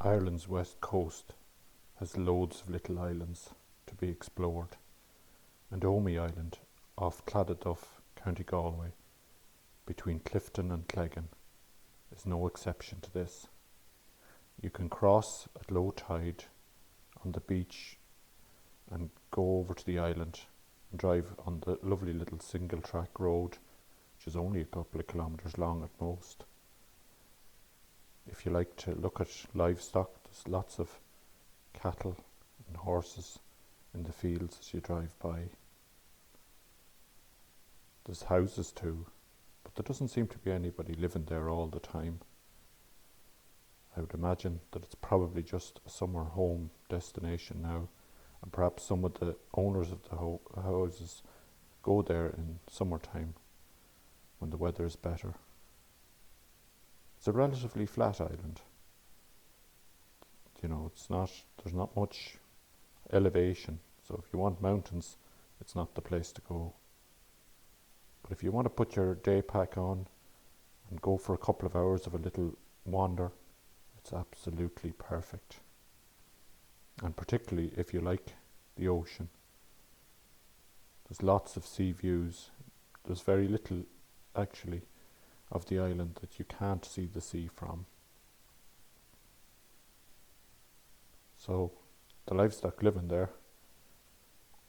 Ireland's west coast has loads of little islands to be explored, and Omey Island off Cladaduff, County Galway, between Clifton and Cleggan, is no exception to this. You can cross at low tide on the beach and go over to the island and drive on the lovely little single track road, which is only a couple of kilometres long at most. If you like to look at livestock, there's lots of cattle and horses in the fields as you drive by. There's houses too, but there doesn't seem to be anybody living there all the time. I would imagine that it's probably just a summer home destination now, and perhaps some of the owners of the houses go there in summertime when the weather is better. It's a relatively flat island. There's not much elevation, so if you want mountains, it's not the place to go. But if you want to put your day pack on and go for a couple of hours of a little wander, it's absolutely perfect. And particularly if you like the ocean. There's lots of sea views. There's very little, actually, of the island that you can't see the sea from. So the livestock living there,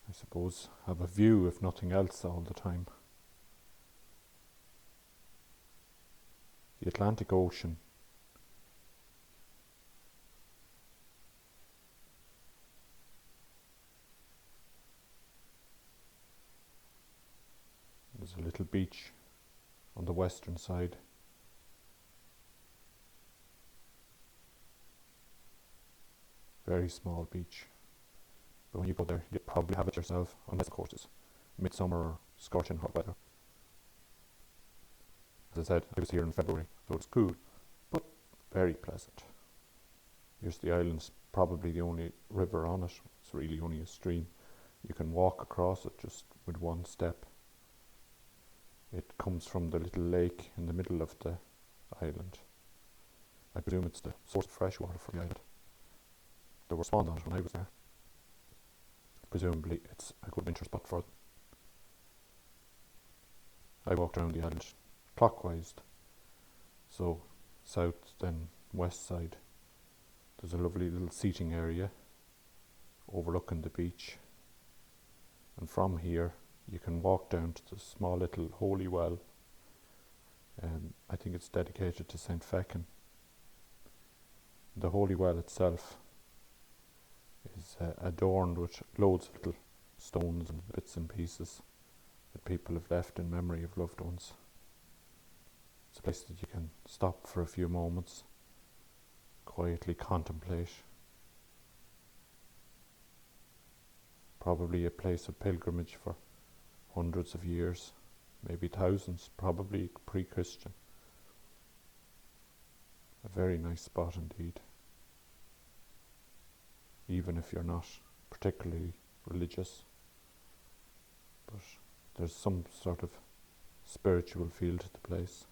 I suppose, have a view, if nothing else, all the time. The Atlantic Ocean there's a little beach on the western side. Very small beach. But when you go there, you probably have it yourself, unless of course it's midsummer or scorching hot weather. As I said, I was here in February, so it's cool, but very pleasant. Here's the island's probably the only river on it. It's really only a stream. You can walk across it just with one step. It comes from the little lake in the middle of the island. I presume it's the source of fresh water for the island. There were spawned on it when I was there. Presumably it's a good winter spot for them. I walked around the island clockwise, so south then west side. There's a lovely little seating area overlooking the beach, and from here you can walk down to the small little holy well. I think it's dedicated to St. Fechin. The holy well itself is adorned with loads of little stones and bits and pieces that people have left in memory of loved ones. It's a place that you can stop for a few moments, quietly contemplate. Probably a place of pilgrimage for hundreds of years, maybe thousands, probably pre-Christian. A very nice spot indeed, even if you're not particularly religious, but there's some sort of spiritual feel to the place.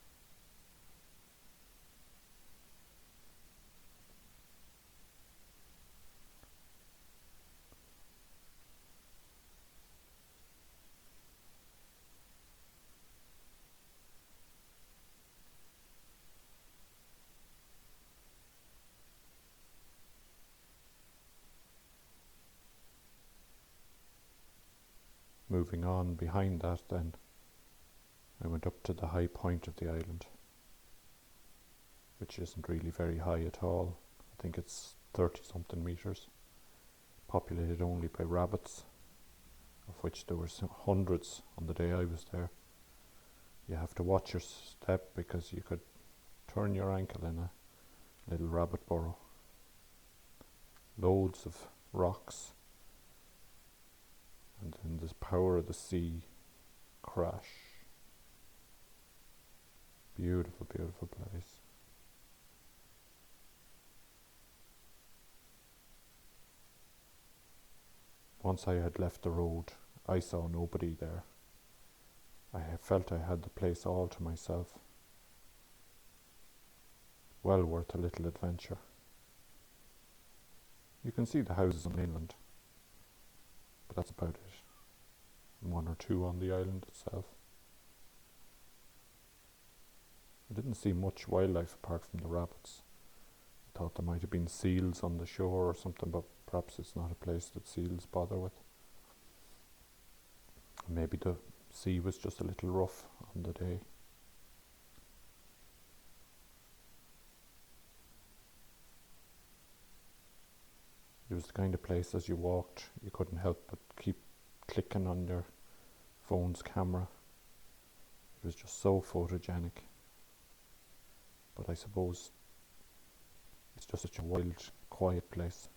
Moving on behind that then, I went up to the high point of the island, which isn't really very high at all. I think it's 30 something metres, populated only by rabbits, of which there were hundreds on the day I was there. You have to watch your step because you could turn your ankle in a little rabbit burrow. Loads of rocks, and then this power of the sea crash. Beautiful, beautiful place. Once I had left the road, I saw nobody there. I felt I had the place all to myself. Well worth a little adventure. You can see the houses on the mainland, but that's about it. And one or two on the island itself. I didn't see much wildlife apart from the rabbits. I thought there might have been seals on the shore or something, but perhaps it's not a place that seals bother with. Maybe the sea was just a little rough on the day. It was the kind of place as you walked you couldn't help but keep clicking on your phone's camera. It was just so photogenic. But I suppose it's just such a wild, quiet place.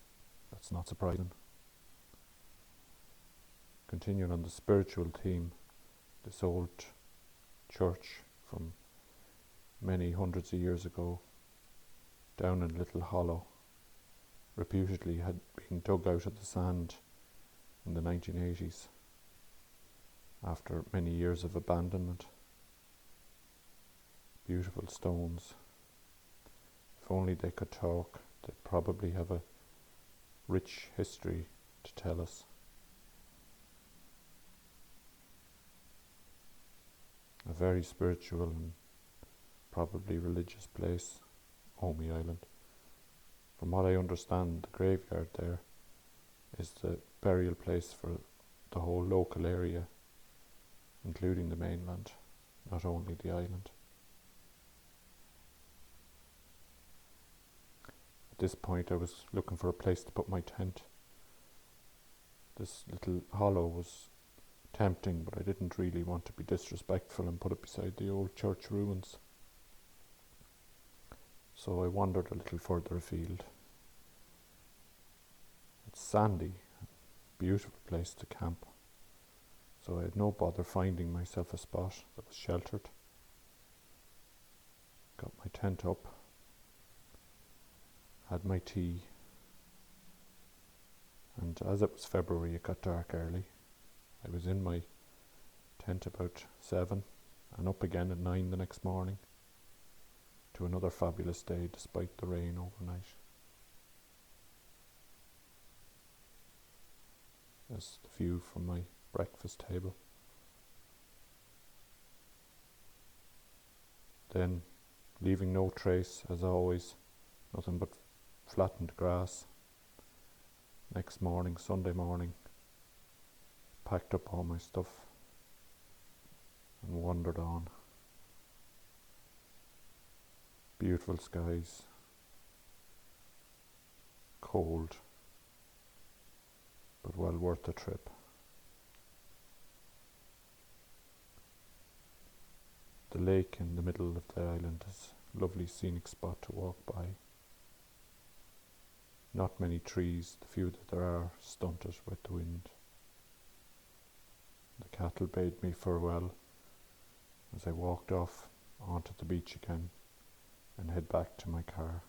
That's not surprising. Continuing on the spiritual theme, this old church from many hundreds of years ago, down in a little hollow, reputedly had been dug out of the sand in the 1980s after many years of abandonment. Beautiful stones. If only they could talk, they'd probably have a rich history to tell us. A very spiritual and probably religious place, Omey Island. From what I understand, the graveyard there is the burial place for the whole local area, including the mainland, not only the island. At this point I was looking for a place to put my tent. This little hollow was tempting, but I didn't really want to be disrespectful and put it beside the old church ruins. So I wandered a little further afield. It's sandy, beautiful place to camp. So I had no bother finding myself a spot that was sheltered. Got my tent up, had my tea, and as it was February it got dark early. I was in my tent about 7 and up again at 9 the next morning to another fabulous day despite the rain overnight. There's the view from my breakfast table. Then, leaving no trace as always, nothing but flattened grass. Next morning, Sunday morning, packed up all my stuff and wandered on. Beautiful skies, cold, but well worth the trip. The lake in the middle of the island is a lovely scenic spot to walk by. Not many trees, the few that there are stunted with the wind. The cattle bade me farewell as I walked off onto the beach again and head back to my car.